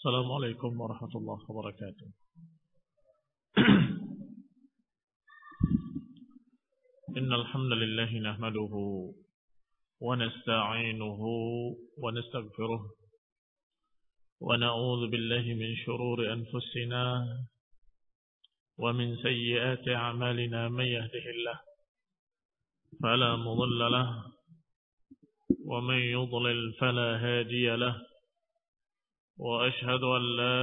السلام عليكم ورحمة الله وبركاته. إن الحمد لله نحمده ونستعينه ونستغفره ونعوذ بالله من شرور أنفسنا ومن سيئات أعمالنا. من يهده الله فلا مضل له ومن يضلل فلا هادي له، وأشهد أن لا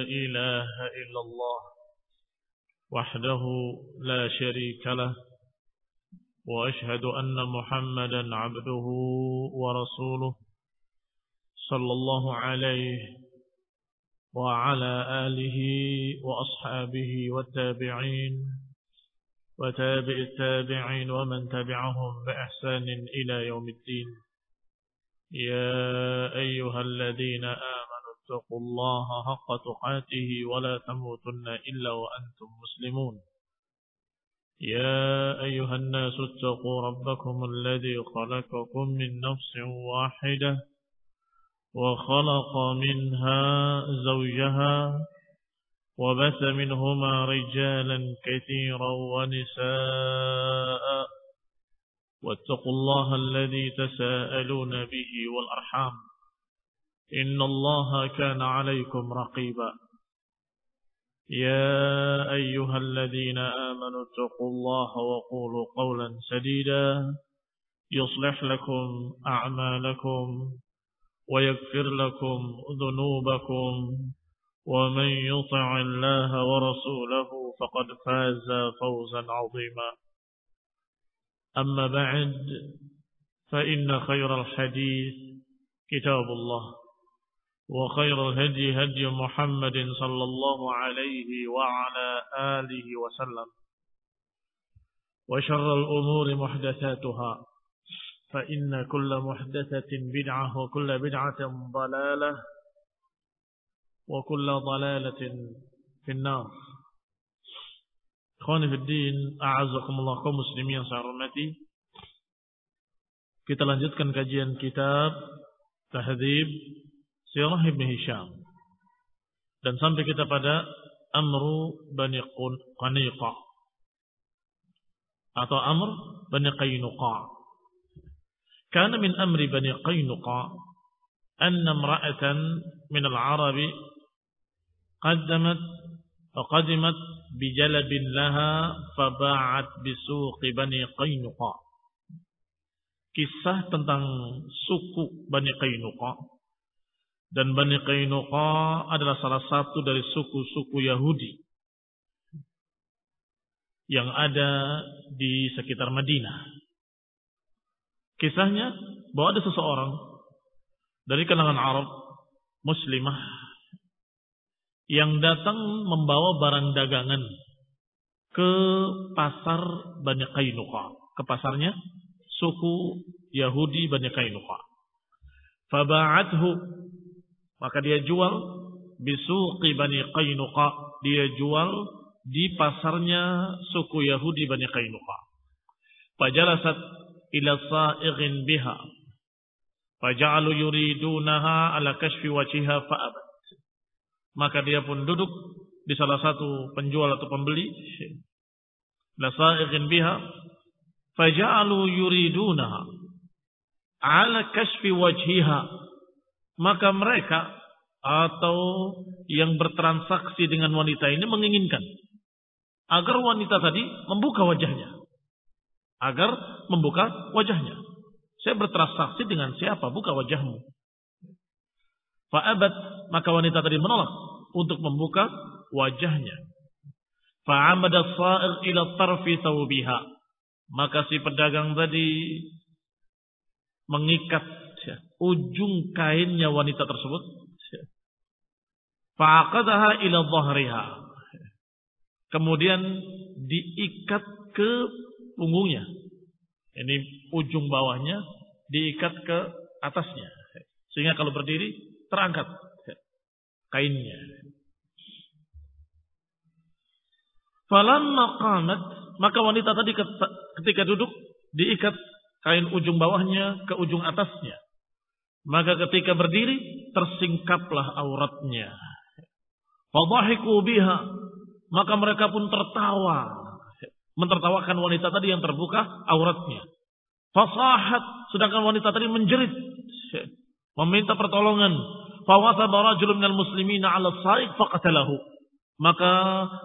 إله إلا الله وحده لا شريك له، وأشهد أن محمدا عبده ورسوله صلى الله عليه وعلى آله وأصحابه والتابعين وتابع التابعين ومن تبعهم بإحسان إلى يوم الدين. يا أيها الذين آمنوا اتقوا الله حق تقاته ولا تموتن إلا وأنتم مسلمون. يا أيها الناس اتقوا ربكم الذي خلقكم من نفس واحدة وخلق منها زوجها وبث منهما رجالا كثيرا ونساء، واتقوا الله الذي تساءلون به والأرحام إن الله كان عليكم رقيبا. يا أيها الذين آمنوا اتقوا الله وقولوا قولا سديدا يصلح لكم أعمالكم ويغفر لكم ذنوبكم، ومن يطع الله ورسوله فقد فاز فوزا عظيما. أما بعد، فإن خير الحديث كتاب الله، وخير الهدي هدي محمد صلى الله عليه وعلى آله وسلم، وشر الأمور محدثاتها، فإن كل محدثة بدعة وكل بدعة ضلالة وكل ضلالة في النار. Ikhwani fi din, a'azzakumullah kaum muslimin yang saya hormati. Kita lanjutkan kajian kitab Tahdhib Sirah Ibn Hisham, dan sampai kita pada Amru Bani Qaniqa atau Amr Bani Qaynuqa. Kana min amri Bani Qaynuqa anna imra'atan min al-Arabi qadimat bijalabin laha faba'at bisuq Bani Qaynuqa. Kisah tentang suku Bani Qaynuqa. Dan Bani Qaynuqa adalah salah satu dari suku-suku Yahudi yang ada di sekitar Madinah. Kisahnya bahwa ada seseorang dari kalangan Arab Muslimah yang datang membawa barang dagangan ke pasar Bani Qaynuqa, ke pasarnya suku Yahudi Bani Qaynuqa. Faba'athu, maka dia jual bisuqi Bani Qaynuqa, dia jual di pasarnya suku Yahudi Bani Qaynuqa. Fajalasat ila sa'ighin biha faja'alu yuridunaha ala kashfi wajhiha fa'abat. Maka dia pun duduk di salah satu penjual atau pembeli, la sa'ighin biha faja'alu yuridunaha ala kashfi wajhiha. Maka mereka atau yang bertransaksi dengan wanita ini menginginkan agar wanita tadi membuka wajahnya. Agar membuka wajahnya. Saya bertransaksi dengan siapa? Buka wajahmu. Fa'abat, maka wanita tadi menolak untuk membuka wajahnya. Fa'amada as-sa'ir ila tarfi thawbiha. Maka si pedagang tadi mengikat ujung kainnya wanita tersebut. Fa'aqadaha ila dhahriha. Kemudian diikat ke punggungnya. Ini ujung bawahnya diikat ke atasnya. Sehingga kalau berdiri terangkat kainnya. Falamma qamat, maka wanita tadi ketika duduk diikat kain ujung bawahnya ke ujung atasnya. Maka ketika berdiri tersingkaplah auratnya. Fadhahiku biha, maka mereka pun tertawa, mentertawakan wanita tadi yang terbuka auratnya. Fasahat, sedangkan wanita tadi menjerit, meminta pertolongan. Fawasaba rajulun minal muslimina 'ala as-sa'iq faqatalahu. Maka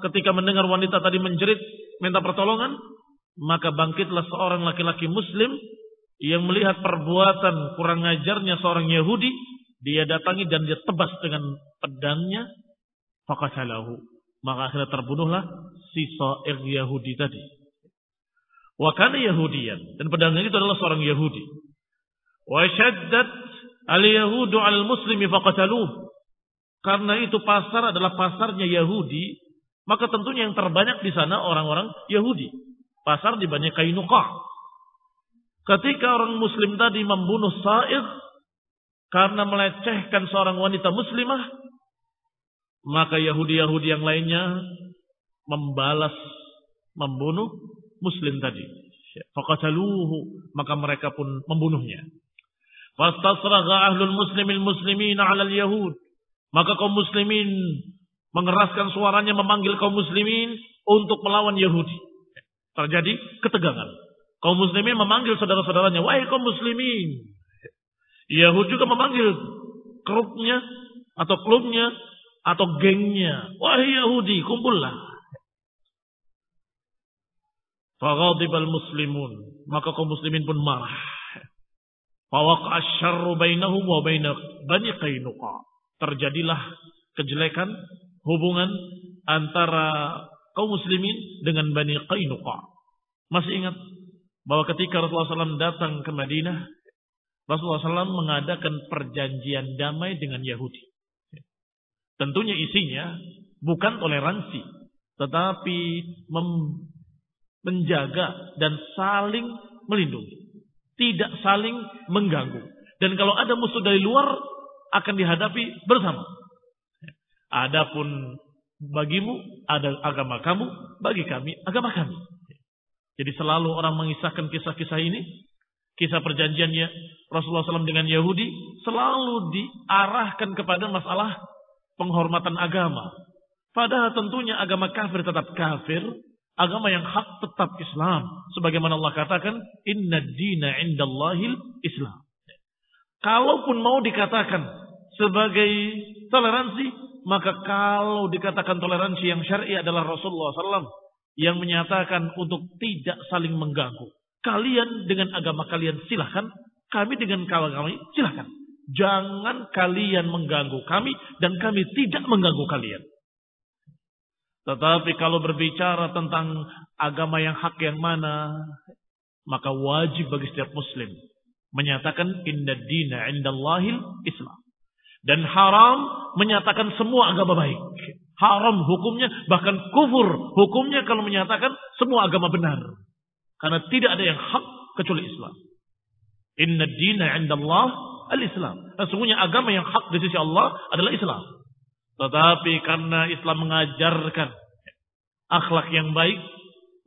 ketika mendengar wanita tadi menjerit minta pertolongan, maka bangkitlah seorang laki-laki muslim yang melihat perbuatan kurang ajarnya seorang Yahudi, dia datangi dan dia tebas dengan pedangnya, faqatalahu. Maka akhirnya terbunuhlah si Sa'ir Yahudi tadi. Wa kana Yahudiyan, dan pedangnya itu adalah seorang Yahudi. Wa shaddat al-yahudu 'alal muslimi faqataluhu. Karena itu pasar adalah pasarnya Yahudi, maka tentunya yang terbanyak di sana orang-orang Yahudi. Pasar di Bani Qainuqa. Ketika orang muslim tadi membunuh Sa'id karena melecehkan seorang wanita muslimah, maka Yahudi-Yahudi yang lainnya membalas membunuh muslim tadi. Faqataluhu, maka mereka pun membunuhnya. Fastasragha ahlul muslimin 'ala al-yahud. Maka kaum muslimin mengeraskan suaranya memanggil kaum muslimin untuk melawan Yahudi. Terjadi ketegangan. Kaum muslimin memanggil saudara-saudaranya, wahai kaum muslimin. Yahudi juga memanggil grupnya atau klubnya atau gengnya, wahai Yahudi, kumpullah. Faghadibal muslimun, maka kaum muslimin pun marah. Fawaqa asy-syarru bainahum wa bain Bani Qainuqa. Terjadilah kejelekan hubungan antara kaum muslimin dengan Bani Qainuqa. Masih ingat bahwa ketika Rasulullah SAW datang ke Madinah, Rasulullah SAW mengadakan perjanjian damai dengan Yahudi. Tentunya isinya bukan toleransi, tetapi menjaga dan saling melindungi, tidak saling mengganggu. Dan kalau ada musuh dari luar, akan dihadapi bersama. Adapun bagimu ada agama kamu, bagi kami agama kami. Jadi selalu orang mengisahkan kisah-kisah ini, kisah perjanjiannya Rasulullah SAW dengan Yahudi, selalu diarahkan kepada masalah penghormatan agama. Padahal tentunya agama kafir tetap kafir, agama yang hak tetap Islam. Sebagaimana Allah katakan, inna ad-dina 'indallahil Islam. Kalaupun mau dikatakan sebagai toleransi, maka kalau dikatakan toleransi yang syar'i adalah Rasulullah SAW yang menyatakan untuk tidak saling mengganggu. Kalian dengan agama kalian silahkan, kami dengan kami silahkan. Jangan kalian mengganggu kami dan kami tidak mengganggu kalian. Tetapi kalau berbicara tentang agama yang hak yang mana, maka wajib bagi setiap muslim menyatakan inna ad-dina 'indallahil Islam. Dan haram menyatakan semua agama baik. Haram hukumnya, bahkan kufur hukumnya kalau menyatakan semua agama benar. Karena tidak ada yang hak kecuali Islam. Inna ad-dina 'indallah al-Islam. Sesungguhnya agama yang hak di sisi Allah adalah Islam. Tetapi karena Islam mengajarkan akhlak yang baik,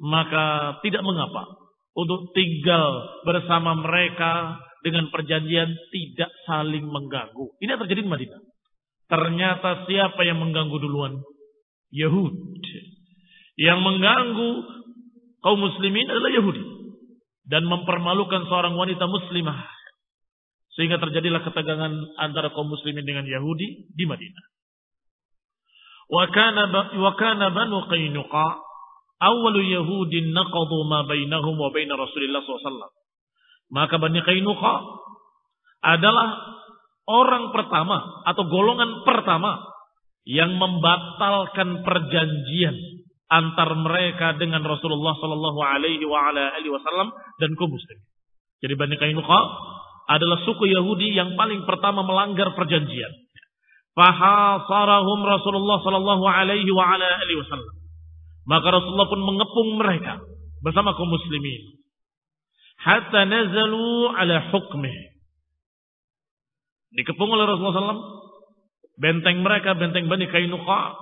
maka tidak mengapa untuk tinggal bersama mereka dengan perjanjian tidak saling mengganggu. Ini yang terjadi di Madinah. Ternyata siapa yang mengganggu duluan? Yahudi. Yang mengganggu kaum muslimin adalah Yahudi. Dan mempermalukan seorang wanita muslimah. Sehingga terjadilah ketegangan antara kaum muslimin dengan Yahudi di Madinah. Wa kana Banu Qainuqa awwalu Yahudin naqadu ma bainahum wa bain Rasulillah SAW. Maka Bani Qainuqa adalah orang pertama atau golongan pertama yang membatalkan perjanjian antar mereka dengan Rasulullah sallallahu alaihi wasallam dan kaum muslimin. Jadi Bani Qainuqa adalah suku Yahudi yang paling pertama melanggar perjanjian. Fahasarahum Rasulullah sallallahu alaihi wasallam. Maka Rasulullah pun mengepung mereka bersama kaum muslimin. Hatta nazalu ala hukmih. Dikepung oleh Rasulullah SAW benteng mereka, benteng Bani Qainuqa,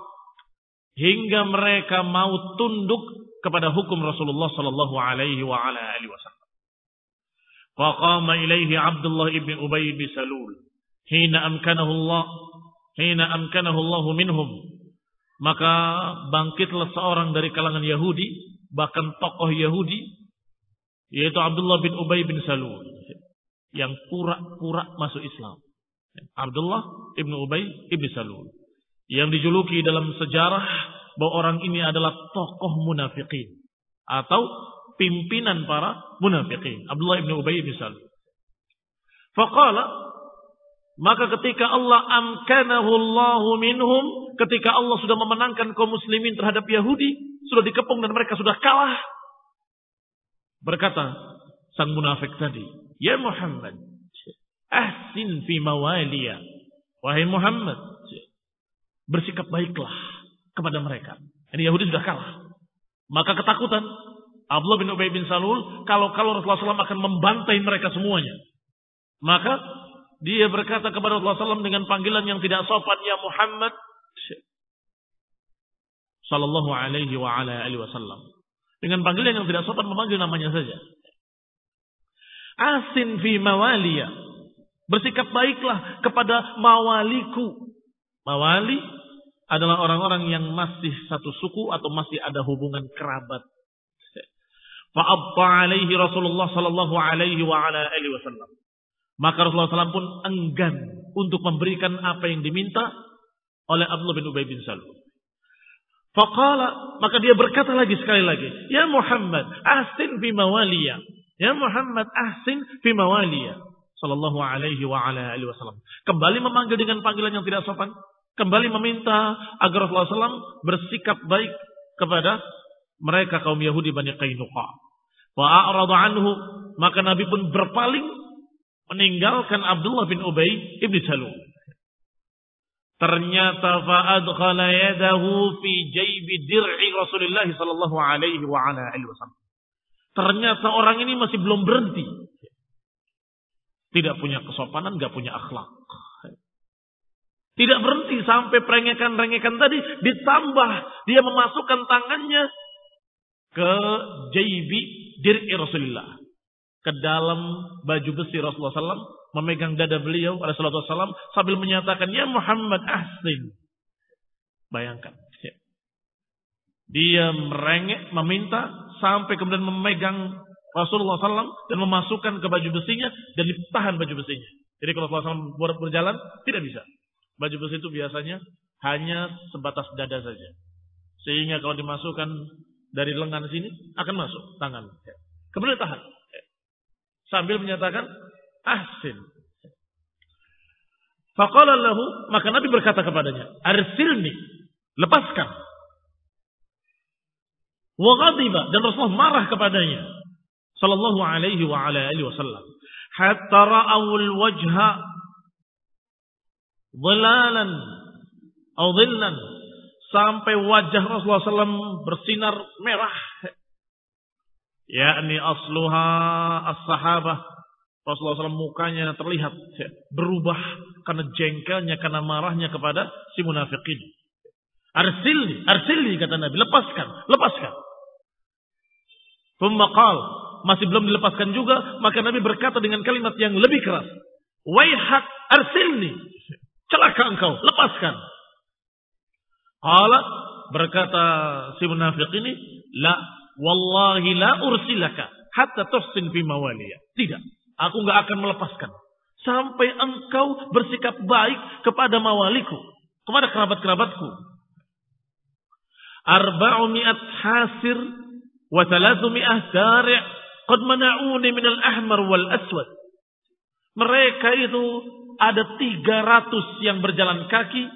hingga mereka mau tunduk kepada hukum Rasulullah sallallahu alaihi wasallam. Faqama ilaihi Abdullah ibn Ubay bin Salul. hina amkanahu Allah minhum, maka bangkitlah seorang dari kalangan Yahudi, bahkan tokoh Yahudi, yaitu Abdullah bin Ubay bin Salul, yang pura-pura masuk Islam. Abdullah bin Ubay bin Salul, yang dijuluki dalam sejarah bahwa orang ini adalah tokoh munafikin atau pimpinan para munafikin. Abdullah bin Ubay bin Salul. Faqala, maka ketika Allah amkanahu Allahu minhum, ketika Allah sudah memenangkan kaum muslimin terhadap Yahudi, sudah dikepung dan mereka sudah kalah, berkata sang munafik tadi, ya Muhammad, ahsin fi mawaliya, wahai Muhammad, bersikap baiklah kepada mereka. Ini Yahudi sudah kalah. Maka ketakutan Abdullah bin Ubay bin Salul kalau Rasulullah SAW akan membantai mereka semuanya. Maka dia berkata kepada Rasulullah SAW dengan panggilan yang tidak sopan, ya Muhammad sallallahu alaihi wa ala alihi wasallam. Dengan panggilan yang tidak sopan, memanggil namanya saja. Asin fi mawaliya, bersikap baiklah kepada mawaliku. Mawali adalah orang-orang yang masih satu suku atau masih ada hubungan kerabat. Fa'abta alaihi Rasulullah sallallahu alaihi wa ala alihi wasallam. Maka Rasulullah SAW pun enggan untuk memberikan apa yang diminta oleh Abdullah bin Ubay bin Salul. Faqala, maka dia berkata lagi sekali lagi, ya Muhammad, ahsin fi mawaliya. Ya Muhammad, ahsin fi mawaliya. Sallallahu alaihi wa ala alihi wasallam. Kembali memanggil dengan panggilan yang tidak sopan. Kembali meminta agar Rasulullah SAW bersikap baik kepada mereka kaum Yahudi Bani Qainuqa. Fa'arada anhu, maka Nabi pun berpaling meninggalkan Abdullah bin Ubay ibn Salul. Ternyata fa'adkhala yadahu fi jaybi dir'i Rasulullah sallallahu alaihi wa ala alihi wasallam. Ternyata orang ini masih belum berhenti. Tidak punya kesopanan, enggak punya akhlak. Tidak berhenti sampai perengekan-rengekan tadi, ditambah dia memasukkan tangannya ke jaybi dir'i Rasulullah, ke dalam baju besi Rasulullah SAW, memegang dada beliau Rasulullah SAW sambil menyatakan, ya Muhammad ahsin. Bayangkan, dia merengek, meminta, sampai kemudian memegang Rasulullah SAW dan memasukkan ke baju besinya dan ditahan baju besinya. Jadi kalau Rasulullah SAW berjalan, tidak bisa. Baju besi itu biasanya hanya sebatas dada saja. Sehingga kalau dimasukkan dari lengan sini, akan masuk tangan. Kemudian tahan. Sambil menyatakan, ahsin. Faqala lahu, maka Nabi berkata kepadanya, arsilni, lepaskan. Wa ghadiba, dan Rasulullah marah kepadanya. Sallallahu alaihi wa ala alihi wasallam. Hatta ra'awul wajha dhilalan atau dhillan, sampai wajah Rasulullah SAW bersinar merah. Yakni asluha as-sahabah. Rasulullah SAW mukanya terlihat berubah karena jengkelnya, karena marahnya kepada si munafikin. Arsilni kata Nabi, lepaskan. Thumma qala, masih belum dilepaskan juga, maka Nabi berkata dengan kalimat yang lebih keras, waihak arsilni, celaka engkau, lepaskan. Qala, berkata si munafik ini, la wallahi la ursilaka hatta tuhsin fi mawaliya. Tidak, aku enggak akan melepaskan sampai engkau bersikap baik kepada mawaliku, kepada kerabat-kerabatku. 400 hasir wa 300 dari' qad mana'uni min al-ahmar wal aswad. Mereka itu ada 300 yang berjalan kaki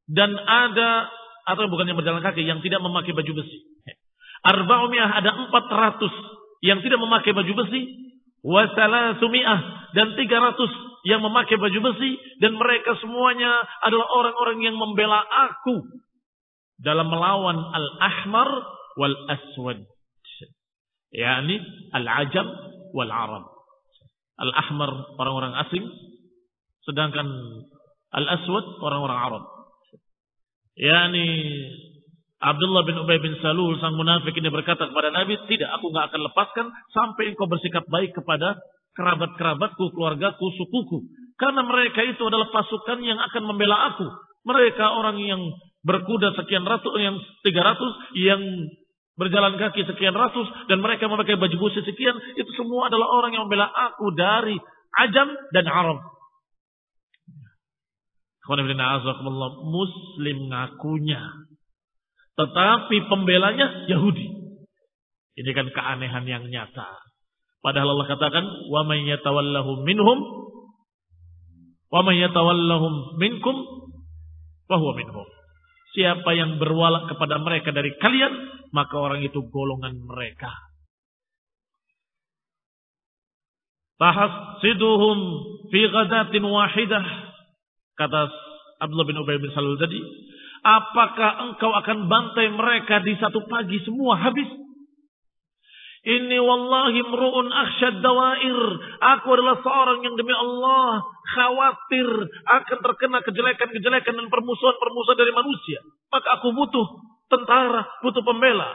dan ada, atau bukan yang berjalan kaki, yang tidak memakai baju besi. 400, ada 400 yang tidak memakai baju besi, wa 300 dan 300 yang memakai baju besi, dan mereka semuanya adalah orang-orang yang membela aku dalam melawan al-ahmar wal aswad, yakni al-ajam wal arab. Al-ahmar orang-orang asing, sedangkan al-aswad orang-orang Arab. Yani Abdullah bin Ubay bin Salul sang munafik ini berkata kepada Nabi, tidak, aku enggak akan lepaskan sampai engkau bersikap baik kepada kerabat-kerabatku, keluargaku, sukuku. Karena mereka itu adalah pasukan yang akan membela aku. Mereka orang yang berkuda sekian ratus, yang 300, yang berjalan kaki sekian ratus, dan mereka memakai baju busi sekian. Itu semua adalah orang yang membela aku dari Ajam dan Arab. Muslim ngakunya, tetapi pembelanya Yahudi. Ini kan keanehan yang nyata. Padahal Allah katakan, wa may yatawallahum minhum wa may yatawallahum minkum fa huwa minhum. Siapa yang berwala kepada mereka dari kalian, maka orang itu golongan mereka. Tahsiduhum fi ghadatin wahidah. Kata Abdullah bin Ubay bin Salul tadi, apakah engkau akan bantai mereka di satu pagi semua habis? Inni wallahi mru'un akhsyad dawair. Aku adalah seorang yang demi Allah khawatir akan terkena kejelekan-kejelekan dan permusuhan-permusuhan dari manusia. Maka aku butuh tentara, butuh pembela.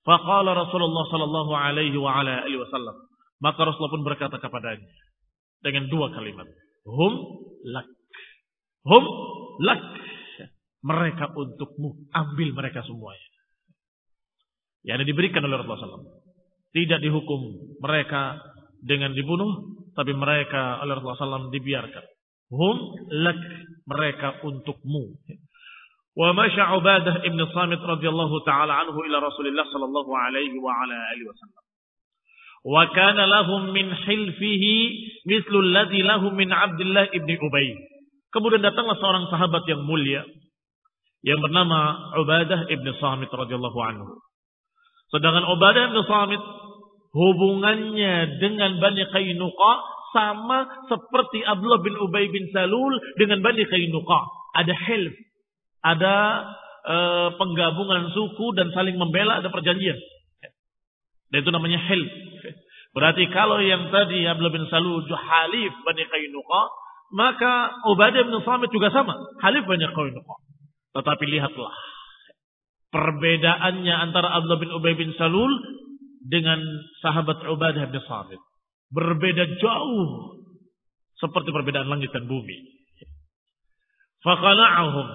Faqala Rasulullah sallallahu alaihi wa ala alihi wasallam. Maka Rasulullah pun berkata kepadanya dengan dua kalimat. Hum lak. Hum lak. Mereka untukmu. Ambil mereka semuanya. Yang diberikan oleh Rasulullah SAW. Tidak dihukum mereka dengan dibunuh, tapi mereka oleh Rasulullah SAW dibiarkan. Hum lak, mereka untukmu. Wa masya Ubadah ibn Samit radhiyallahu taala anhu ila Rasulillah sallallahu alaihi wa ala alihi wasallam. Wa kana lahum min hilfihi mithlu alladhi lahum min Abdullah ibn Ubay. Kemudian datanglah seorang sahabat yang mulia yang bernama Ubadah ibn Samit radhiyallahu anhu. Sedangkan Ubadah bin Samit hubungannya dengan Bani Qainuqa sama seperti Abdullah bin Ubay bin Salul dengan Bani Qainuqa. Ada hilf, ada penggabungan suku dan saling membela, ada perjanjian. Dan itu namanya hilf. Berarti kalau yang tadi Abdullah bin Salul halif Bani Qainuqa, maka Ubadah bin Samit juga sama, halif Bani Qainuqa. Tetapi lihatlah perbedaannya antara Abdullah bin Ubay bin Salul dengan sahabat Ubadah bin Samit. Berbeda jauh. Seperti perbedaan langit dan bumi. Faqala'ahum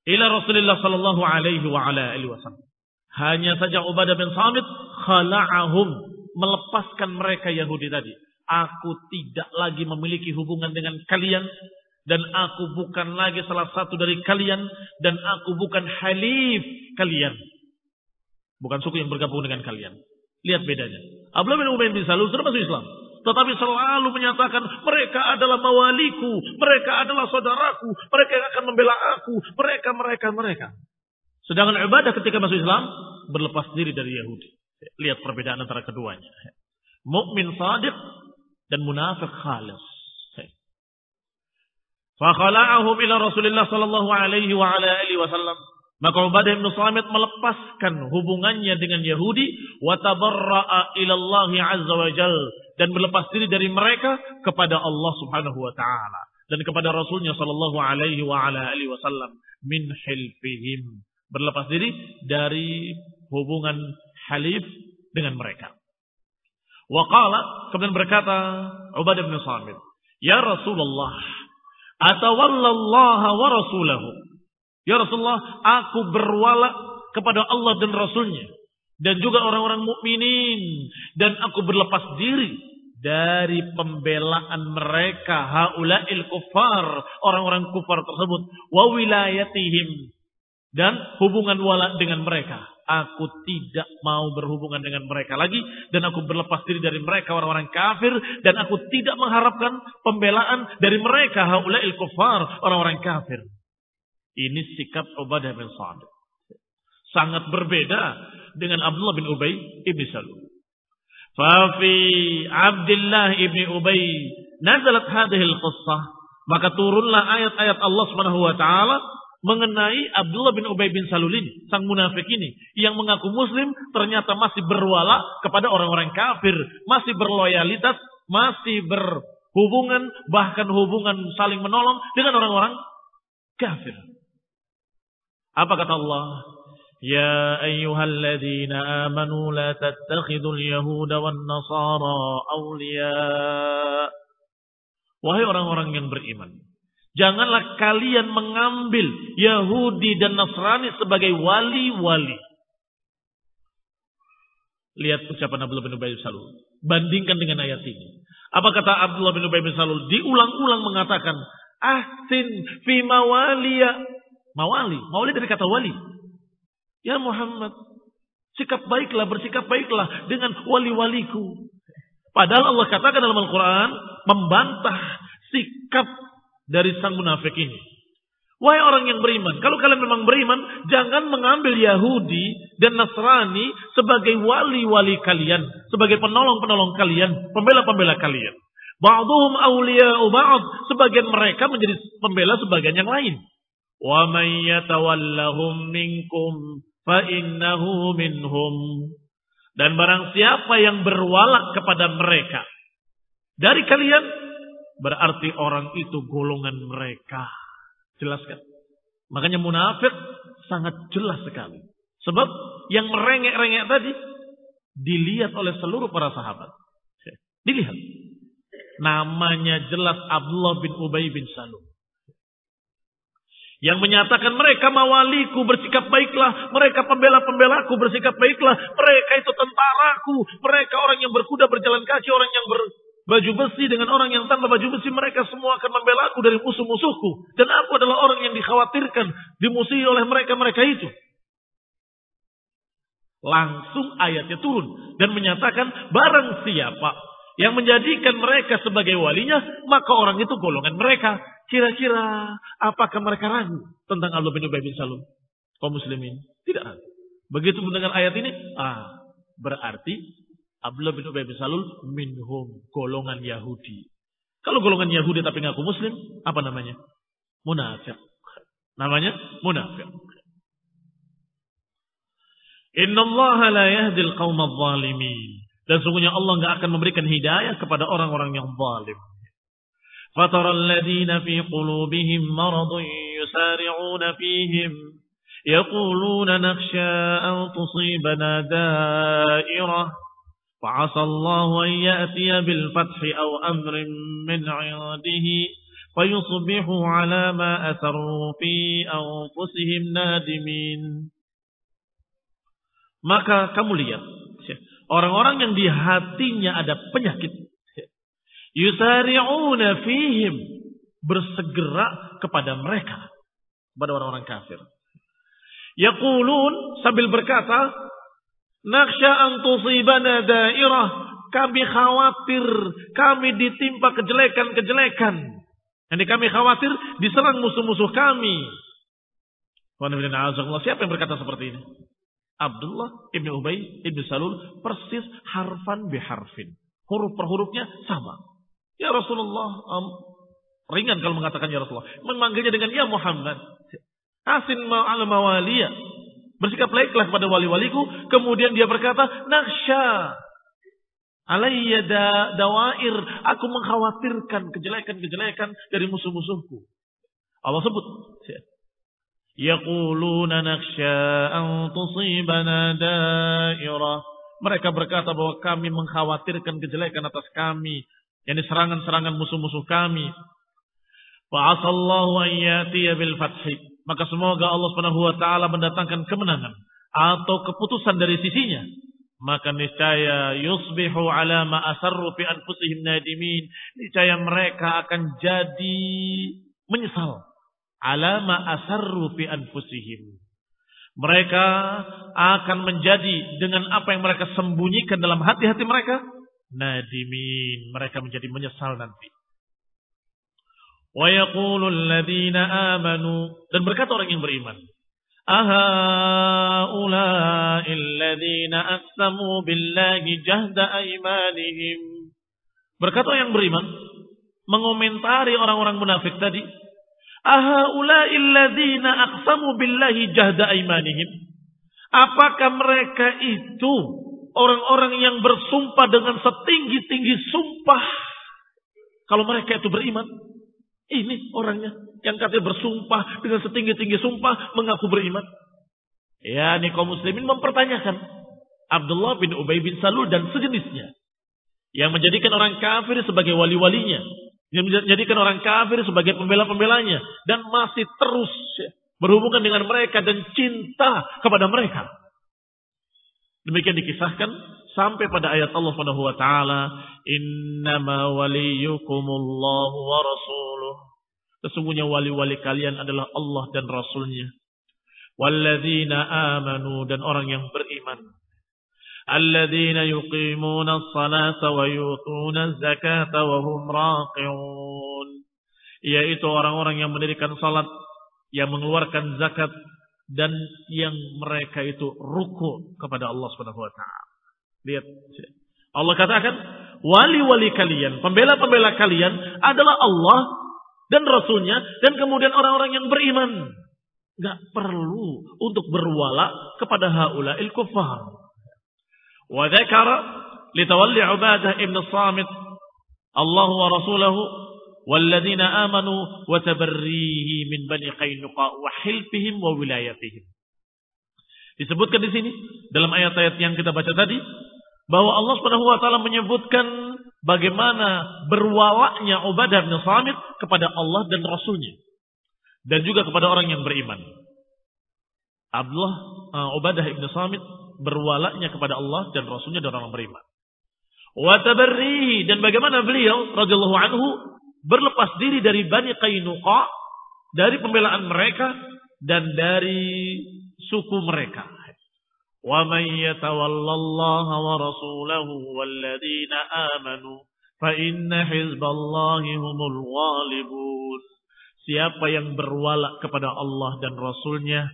ila Rasulullah sallallahu alaihi wa ala alihi wasallam. Hanya saja Ubadah bin Samit khala'ahum, melepaskan mereka Yahudi tadi. Aku tidak lagi memiliki hubungan dengan kalian. Dan aku bukan lagi salah satu dari kalian. Dan aku bukan halif kalian. Bukan suku yang bergabung dengan kalian. Lihat bedanya. Abdullah bin Ubay bin Salul sudah masuk Islam. Tetapi selalu menyatakan mereka adalah mawaliku. Mereka adalah saudaraku. Mereka yang akan membela aku. Mereka. Sedangkan Ubadah ketika masuk Islam berlepas diri dari Yahudi. Lihat perbedaan antara keduanya. Mukmin shadiq dan munafik khalis. Fakhala'ahum ila Rasulullah sallallahu alaihi wa ala alihi wasallam. Maka Ubadah bin Samit melepaskan hubungannya dengan Yahudi wa tabarra'a ila Allah azza wa jalla, dan berlepas diri dari mereka kepada Allah Subhanahu wa taala dan kepada Rasulnya sallallahu alaihi wa ala alihi wasallam min hilfihim. Berlepas diri dari hubungan halif dengan mereka. Wa qala, kemudian berkata Ubadah bin Samit, "Ya Rasulullah, atawallallaha wa rasulahu." Ya Rasulullah, aku berwala kepada Allah dan Rasulnya. Dan juga orang-orang mukminin. Dan aku berlepas diri dari pembelaan mereka. Haula'il kufar. Orang-orang kufar tersebut. Wa wilayatihim. Dan hubungan wala dengan mereka. Aku tidak mau berhubungan dengan mereka lagi. Dan aku berlepas diri dari mereka, orang-orang kafir. Dan aku tidak mengharapkan pembelaan dari mereka. Haula'il kufar. Orang-orang kafir. Ini sikap Ubadah bin Samit. Sangat berbeda dengan Abdullah bin Ubay ibn Salul. Fafi Abdullah ibn Ubay nazalat hadhil qissah. Maka turunlah ayat-ayat Allah Subhanahu wa taala mengenai Abdullah bin Ubay bin Salul ini, sang munafik ini yang mengaku muslim ternyata masih berwala kepada orang-orang kafir, masih berloyalitas, masih berhubungan, bahkan hubungan saling menolong dengan orang-orang kafir. Apa kata Allah? Ya ayyuhalladzina amanu la tattakhidul yahuda wan nasara awliya. Wahai orang-orang yang beriman, janganlah kalian mengambil Yahudi dan Nasrani sebagai wali-wali. Lihat ucapan Abdullah bin Ubay bin Salul. Bandingkan dengan ayat ini. Apa kata Abdullah bin Ubay bin Salul? Diulang-ulang mengatakan, ahsin fi mawaliya. Mawali dari kata wali. Ya Muhammad, bersikap baiklah dengan wali-waliku. Padahal Allah katakan dalam Al-Quran, membantah sikap dari sang munafik ini. Wahai orang yang beriman, kalau kalian memang beriman, jangan mengambil Yahudi dan Nasrani sebagai wali-wali kalian, sebagai penolong-penolong kalian, pembela-pembela kalian. Ba'duhum awliya'u ba'd, sebagian mereka menjadi pembela sebagian yang lain. Wa may yatawallahum minkum fa innahu minhum. Dan barang siapa yang berwalak kepada mereka dari kalian, berarti orang itu golongan mereka. Jelas kan? Makanya munafik sangat jelas sekali. Sebab yang merengek-rengek tadi dilihat oleh seluruh para sahabat. Dilihat. Namanya jelas Abdullah bin Ubay bin Salul. Yang menyatakan mereka mawaliku, bersikap baiklah. Mereka pembela-pembelaku, bersikap baiklah. Mereka itu tentaraku. Mereka orang yang berkuda berjalan kaki. Orang yang berbaju besi dengan orang yang tanpa baju besi. Mereka semua akan membela aku dari musuh-musuhku. Dan aku adalah orang yang dikhawatirkan dimusuhi oleh mereka-mereka itu. Langsung ayatnya turun. Dan menyatakan barang siapa yang menjadikan mereka sebagai walinya, maka orang itu golongan mereka. Kira-kira apakah mereka ragu tentang Abdullah bin Ubay bin Salul? Kaum muslimin tidak ragu. Begitu mendengar ayat ini, berarti Abdullah bin Ubay bin Salul minhum, golongan Yahudi. Kalau golongan Yahudi tapi ngaku muslim, apa namanya? Munafik. Namanya munafik. Innallaha la yahdil qaumadh dhalimin. Dan sungguhnya Allah enggak akan memberikan hidayah kepada orang-orang yang zalim. فَتَرَى الَّذِينَ فِي قُلُوبِهِمْ مَرَضٌ يُسَارِعُونَ فِيهِمْ يَقُولُونَ نَخْشَىٰ أَن تُصِيبَنَا دَائِرَةٌ فَعَسَى اللَّهُ أَن يَأْتِيَ بِالْفَتْحِ أَوْ أَمْرٍ مِّنْ عِندِهِ فَيُصْبِحُوا عَلَىٰ مَا أَسَرُّوا فِي أَنفُسِهِمْ نَادِمِينَ. Maka kamu lihat orang-orang yang di hatinya ada penyakit. Yusari'una fihim, bersegera kepada mereka, kepada orang-orang kafir. Yaqulun, sambil berkata, nakhsha an tusibana dairah, kami khawatir, kami ditimpa kejelekan-kejelekan. Yang kami khawatir diserang musuh-musuh kami. Siapa yang berkata seperti ini? Abdullah ibn Ubay ibn Salul, persis harfan biharfin. Huruf per hurufnya sama. Ya Rasulullah, ringan kalau mengatakan ya Rasulullah. Memanggilnya dengan ya Muhammad. Asin ma'al mawaliya. Bersikap baiklah kepada wali-waliku. Kemudian dia berkata, nakhsha alayya dawair. Aku mengkhawatirkan kejelekan-kejelekan dari musuh-musuhku. Allah sebut. Yaquluna nakhsha an tusibana dairah. Mereka berkata bahwa kami mengkhawatirkan kejelekan atas kami. Yani serangan-serangan musuh-musuh kami. Fa'asallahu an ya'tiya bil fathi. Maka semoga Allah Subhanahu wa taala mendatangkan kemenangan atau keputusan dari sisinya. Maka niscaya yusbihu ala ma asarru fi anfusihim nadimin. Niscaya mereka akan jadi menyesal ala ma asarru fi anfusihim. Mereka akan menjadi dengan apa yang mereka sembunyikan dalam hati-hati mereka. Nadimin, mereka menjadi menyesal nanti. Wa yaqulul ladzina amanu, dan berkata orang yang beriman, ahaula'il ladzina aqsamu billahi jahda aymanihim. Berkata yang beriman, mengomentari orang-orang munafik tadi, ahaula'il ladzina aqsamu billahi jahda aymanihim. Apakah mereka itu orang-orang yang bersumpah dengan setinggi-tinggi sumpah? Kalau mereka itu beriman, ini orangnya yang katanya bersumpah dengan setinggi-tinggi sumpah mengaku beriman. Ya, kaum muslimin mempertanyakan Abdullah bin Ubay bin Salul dan sejenisnya yang menjadikan orang kafir sebagai wali-walinya, yang menjadikan orang kafir sebagai pembela-pembelanya, dan masih terus berhubungan dengan mereka dan cinta kepada mereka. Demikian dikisahkan sampai pada ayat Allah Subhanahu wa taala, "Innama waliyukumullahu wa rasuluh." Sesungguhnya wali-wali kalian adalah Allah dan Rasulnya. Walladzina amanu, dan orang yang beriman. Alladzina yuqimuna as-salata wa yutuna az-zakata wa hum raqi'un. Yaitu orang-orang yang mendirikan salat, yang mengeluarkan zakat, dan yang mereka itu ruku kepada Allah Subhanahu wa taala. Lihat. Allah katakan, wali-wali kalian, pembela-pembela kalian adalah Allah dan Rasulnya, dan kemudian orang-orang yang beriman. Gak perlu untuk berwala kepada haula'il kuffar. Wa dzakara litawalli Ubadah ibn Samit Allah wa rasulahu walladzina amanu wa tabarrihi min bani Qainuqa wa hilfihim wa wilayatihim. Disebutkan di sini dalam ayat-ayat yang kita baca tadi bahwa Allah Subhanahu wa taala menyebutkan bagaimana berwalaknya Ubadah bin Samit kepada Allah dan Rasulnya, dan juga kepada orang yang beriman. Ubadah bin Samit berwalaknya kepada Allah dan Rasulnya dan orang beriman. Wa tabarrihi, dan bagaimana beliau radhiyallahu anhu berlepas diri dari Bani Qainuqa, dari pembelaan mereka dan dari suku mereka. Wa man yatawallallaha wa rasulahu walladzina amanu fa inna hizballahi humul ghalibun. Siapa yang berwala kepada Allah dan Rasulnya,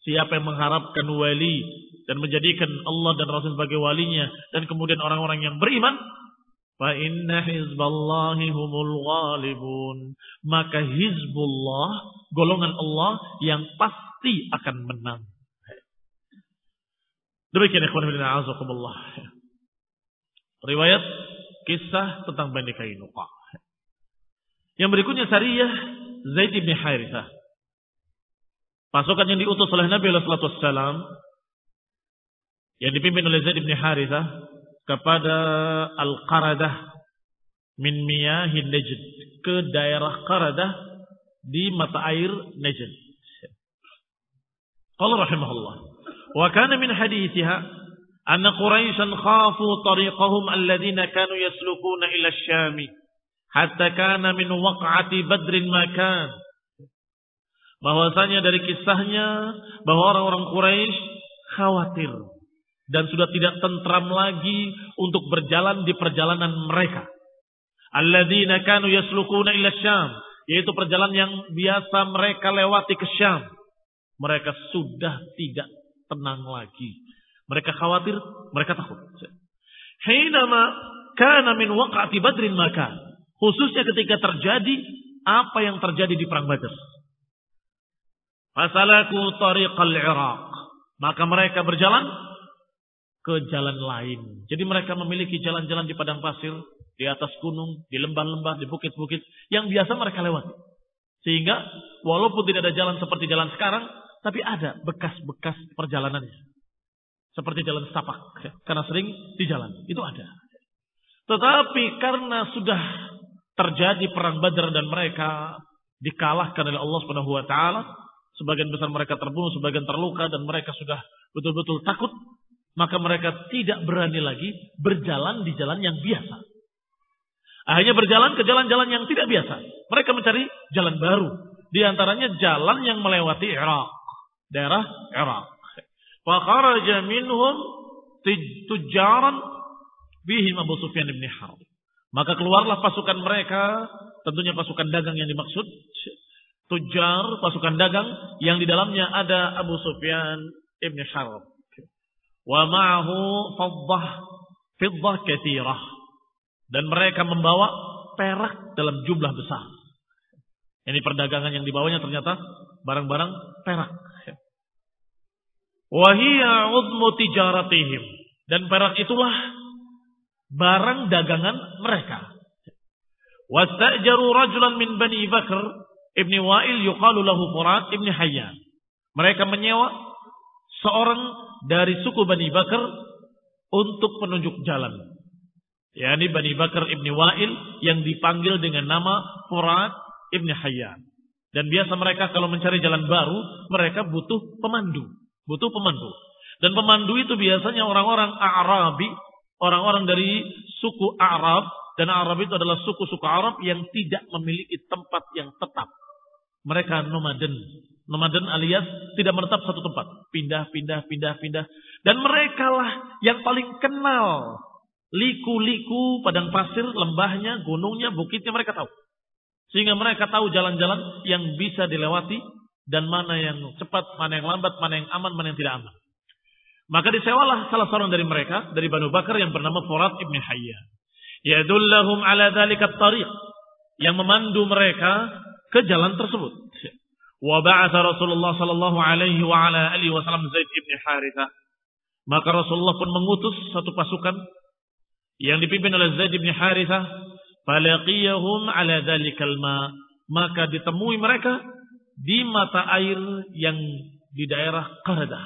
siapa yang mengharapkan wali dan menjadikan Allah dan Rasul sebagai walinya, dan kemudian orang-orang yang beriman, fa inna hizballahi humul ghalibun, maka hizbullah, golongan Allah yang pasti akan menang. Demikian ikhwan fillah azakumullah. Riwayat kisah tentang Bani Qainuqa. Yang berikutnya Sariyah Zaid bin Harithah. Pasukan yang diutus oleh Nabi sallallahu alaihi wasallam yang dipimpin oleh Zaid bin Harithah kepada Al-Qaradah min miyahin Najd, ke daerah Qaradah di mata air Najd. Qala rahimahullah, wa kana min hadithiha anna Quraisyan khafu tariqahum alladhina kanu yaslukuna ila asy-Syam hatta kana min waq'ati Badrin makan. Bahwasanya dari kisahnya bahwa orang-orang Quraisy khawatir dan sudah tidak tentram lagi untuk berjalan di perjalanan mereka. Alladzina kanu yaslukuna ila Syam, yaitu perjalanan yang biasa mereka lewati ke Syam. Mereka sudah tidak tenang lagi. Mereka khawatir, mereka takut. Hinama kana min waqa'ati Badrin makan. Khususnya ketika terjadi apa yang terjadi di perang Badar. Fasalaku tariqal Iraq, maka mereka berjalan ke jalan lain. Jadi mereka memiliki jalan-jalan di padang pasir, di atas gunung, di lembah-lembah, di bukit-bukit yang biasa mereka lewati. Sehingga walaupun tidak ada jalan seperti jalan sekarang, tapi ada bekas-bekas perjalanannya. Seperti jalan setapak, karena sering di jalan, itu ada. Tetapi karena sudah terjadi perang Badar dan mereka dikalahkan oleh Allah Subhanahu wa taala, sebagian besar mereka terbunuh, sebagian terluka, dan mereka sudah betul-betul takut, maka mereka tidak berani lagi berjalan di jalan yang biasa. Akhirnya berjalan ke jalan-jalan yang tidak biasa. Mereka mencari jalan baru. Di antaranya jalan yang melewati Irak, daerah Irak. Fa kharaja minhum tujjaran bihim Abu Sufyan bin Harb. Maka keluarlah pasukan mereka, tentunya pasukan dagang yang dimaksud. Tujar, pasukan dagang yang di dalamnya ada Abu Sufyan ibn Harb. Wa ma'ahu fiddah katsirah. Dan mereka membawa perak dalam jumlah besar. Ini perdagangan yang dibawanya ternyata barang-barang perak. Wa hiya 'udmu tijaratihim. Dan perak itulah barang dagangan mereka. Wastajaru rajulan min Bani Bakr Ibni Wa'il yuqalu lahu Furat Ibni Hayyan. Mereka menyewa seorang dari suku Bani Bakar untuk penunjuk jalan. yakni Bani Bakar ibni Wa'il yang dipanggil dengan nama Furat ibni Hayyan. Dan biasa mereka kalau mencari jalan baru, mereka butuh pemandu. Dan pemandu itu biasanya orang-orang Arabi, orang-orang dari suku Arab. Dan Arab itu adalah suku-suku Arab yang tidak memiliki tempat yang tetap. Mereka nomaden. Nomaden alias tidak menetap satu tempat. Pindah. Dan mereka lah yang paling kenal liku-liku, padang pasir, lembahnya, gunungnya, bukitnya mereka tahu. Sehingga mereka tahu jalan-jalan yang bisa dilewati dan mana yang cepat, mana yang lambat, mana yang aman, mana yang tidak aman. Maka disewalah salah seorang dari mereka, dari Banu Bakar yang bernama Furat ibn Hayyan. Yadullahum ala dzalika at-tariq, yang memandu mereka ke jalan tersebut. Wa ba'atha Rasulullah sallallahu alaihi wa ala alihi wasallam Zaid ibn Harithah. Maka Rasulullah pun mengutus satu pasukan yang dipimpin oleh Zaid ibn Harithah. Falaqiyahum ala dzalikal ma, maka ditemui mereka di mata air yang di daerah Qaradah.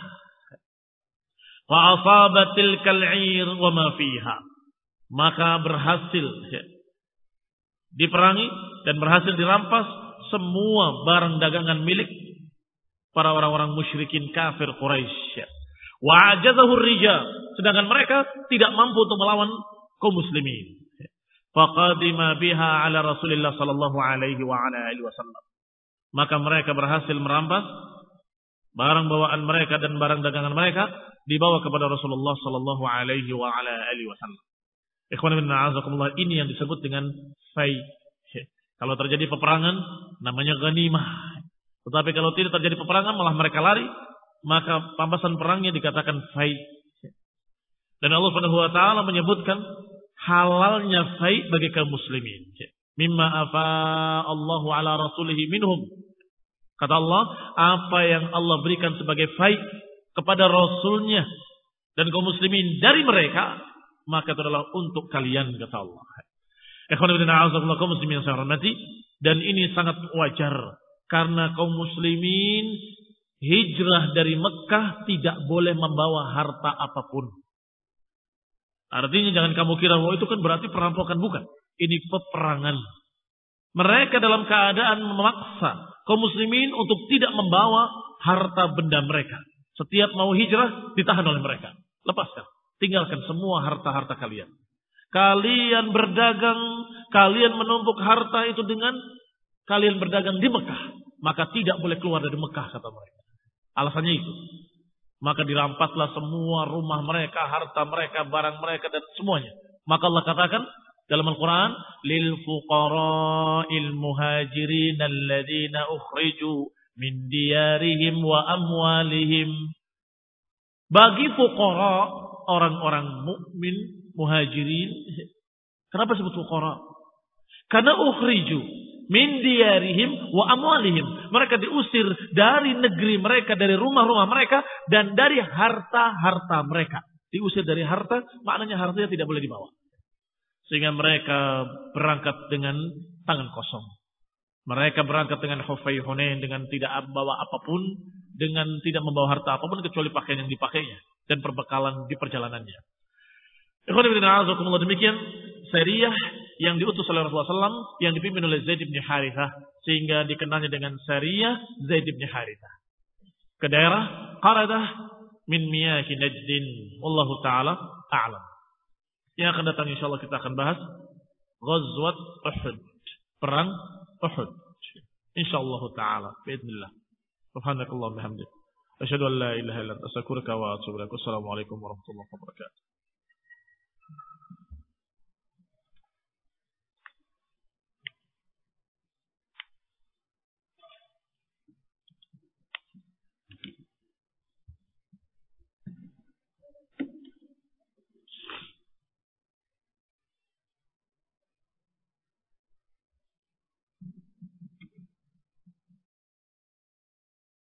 Fa asabat tilkal 'ir wa ma fiha, maka berhasil diperangi dan berhasil dirampas semua barang dagangan milik para orang-orang musyrikin kafir Quraisy. Wa ajazahu rijal, sedangkan mereka tidak mampu untuk melawan kaum muslimin. Faqadima biha ala Rasulillah sallallahu alaihi wa ala alihi wasallam. Maka mereka berhasil merampas barang bawaan mereka dan barang dagangan mereka, dibawa kepada Rasulullah sallallahu alaihi wa ala alihi wasallam. Ikhwan fillah, a'azakumullah, ini yang disebut dengan fai. Kalau terjadi peperangan namanya ghanimah. Tetapi kalau tidak terjadi peperangan malah mereka lari, maka pampasan perangnya dikatakan fai. Dan Allah Subhanahu wa taala menyebutkan halalnya fai bagi kaum muslimin. Mimma afa Allahu ala rasulihi minhum. Kata Allah, apa yang Allah berikan sebagai fai kepada rasulnya dan kaum muslimin dari mereka, maka itu adalah untuk kalian, kata Allah. Ikhwan fillah, a'azakumullah, kaum muslimin yang saya hormati, dan ini sangat wajar karena kaum muslimin hijrah dari Mekah tidak boleh membawa harta apapun. Artinya jangan kamu kira bahwa itu kan berarti perampokan, bukan. Ini peperangan. Mereka dalam keadaan memaksa kaum muslimin untuk tidak membawa harta benda mereka. Setiap mau hijrah ditahan oleh mereka. Lepaskan. Tinggalkan semua harta-harta kalian. Kalian berdagang, kalian menumpuk harta itu dengan kalian berdagang di Mekah. Maka tidak boleh keluar dari Mekah, kata mereka. Alasannya itu. Maka dirampaslah semua rumah mereka, harta mereka, barang mereka, dan semuanya. Maka Allah katakan dalam Al-Quran, lil fuqara'il muhajirin alladzina ukhriju min diyarihim wa amwalihim. Bagi fuqara, orang-orang mukmin, muhajirin. Kenapa sebut fuqara? Karena ukhriju min diyarihim wa amwalihim. Mereka diusir dari negeri mereka, dari rumah-rumah mereka, dan dari harta-harta mereka. Diusir dari harta, maknanya hartanya tidak boleh dibawa. Sehingga mereka berangkat dengan tangan kosong. Mereka berangkat dengan hufai hunain, dengan tidak membawa apapun, dengan tidak membawa harta apapun kecuali pakaian yang dipakainya dan perbekalan di perjalanannya. Ikhwan fillah, a'azakumullah, demikian Sariyah yang diutus oleh Rasulullah SAW yang dipimpin oleh Zaid bin Harithah, sehingga dikenalnya dengan Sariyah Zaid bin Harithah ke daerah Qaradah min miyaki Najdin. Wallahu ta'ala a'lam. Yang akan datang insyaallah kita akan bahas Ghazwat Uhud, perang Uhud, insyaallah ta'ala biidznillah. Subhanakallahumma bihamdik, asyhadu an la ilaha illa anta, astaghfiruka wa atubu ilaik. Wassalamualaikum warahmatullahi wabarakatuh.